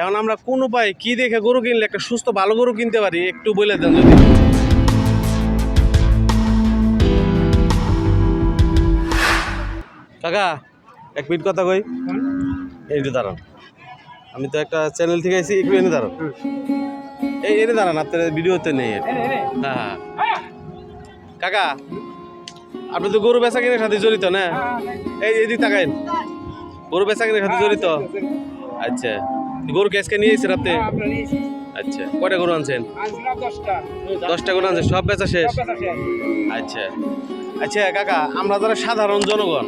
এখন আমরা কোন উপায়ে কি দেখে গরু কিনলে একটা সুস্থ ভালো গরু কিনতে পারি একটু বলে দেন যদি। কাকা এক মিনিট কথা কই, এইটু দাঁড়ান। আমি তো একটা চ্যানেল থেকে আইছি, একটু এনে দাঁড়ান। এনে দাঁড়ান, আপনার ভিডিওতে নেই। হ্যাঁ হ্যাঁ কাকা, আপনি তো গরু বেচা কিনার সাথে জড়িত না? এইদিক তাকাইন, গরু বেচা কিনার সাথে জড়িত। আচ্ছা, গরু ক্যাশকে নিয়ে এসেছেন আপনি? আচ্ছা, কয়টা গরু আনছেন? 10টা গরু আনছেন, সব বেচা শেষ? আচ্ছা আচ্ছা কাকা, আমরা যারা সাধারণ জনগণ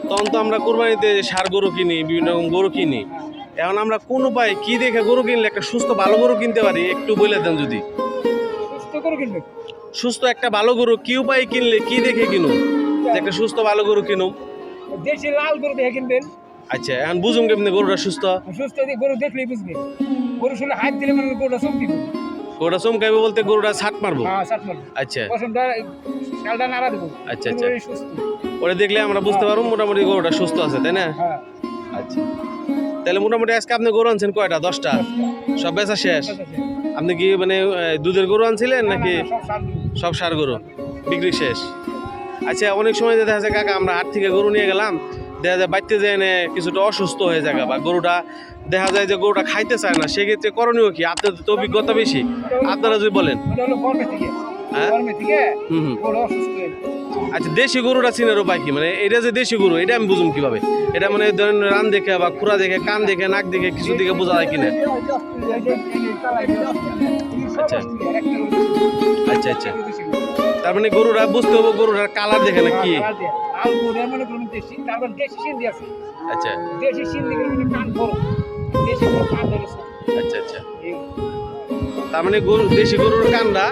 তখন তো আমরা কোরবানিতে ষাঁড় গরু কিনি, বিভিন্ন রকম গরু কিনি। এখন আমরা কোন উপায়ে কি দেখে গরু কিনলে একটা সুস্থ ভালো গরু কিনতে পারি একটু বলে দেন যদি। সুস্থ একটা ভালো গরু কি উপায়ে কিনলে, কি দেখে কিনুম যে একটা সুস্থ ভালো গরু কিনুম? দেশি লাল গরু দেখে কিনবেন। আচ্ছা, এখন বুঝুম কেমনি গরুটা সুস্থ? সুস্থ গরু দেখলেই বুঝবে। গরু শুনে হাত দিলে মানে গরুটা চমকিবে। গরুটা চমকাইবে বলতে গরুটা ছাট মারবো? হ্যাঁ, ছাট মারবো। আচ্ছা, পশমটা শালটা নাড়া দেবো। আচ্ছা আচ্ছা, সুস্থ ওরে দেখলে আমরা বুঝতে পারবো মোটামুটি গরুটা সুস্থ আছে, তাই না? হ্যাঁ। আচ্ছা, তাহলে মোটামুটি আজকে আপনি গরু আনছেন কয়টা? 10টা? সব বেচা শেষ? আপনি কি মানে দুধের গরু আনছিলেন নাকি সব ষাঁড় গরু বিক্রি শেষ? আচ্ছা, অনেক সময় দেখা যায় কাকা আমরা হাট থেকে গরু নিয়ে গেলাম, দেখা যায় বাড়তে যায় না কিছুটা অসুস্থ হয়ে যায় বা গরুটা দেখা যায় যে গরুটা খাইতে চায় না, সেক্ষেত্রে করণীয় কি? আপনাদের তো অভিজ্ঞতা বেশি, আপনারা যদি বলেন। হ্যাঁ, আচ্ছা, দেশি গরুটা চিনার উপায় কি? মানে এটা যে দেশি গরু এটা আমি বুঝুম কিভাবে? এটা মানে ধরেন রান দেখে বা খুরা দেখে, কান দেখে, নাক দেখে, কিছু দিকে বোঝা যায় কিনা? আচ্ছা আচ্ছা আচ্ছা, তার মানে গরুরা বুঝতে হবে গরুটার কালার দেখে না কি? আচ্ছা আচ্ছা আচ্ছা, তার মানে গরু দেশি গরুর কান্না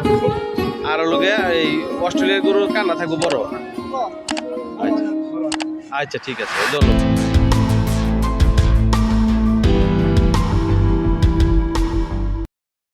আর লোকে এই অস্ট্রেলিয়ার গরুর কান্না থাকবো বড়। আচ্ছা আচ্ছা, ঠিক আছে, ধন্যবাদ।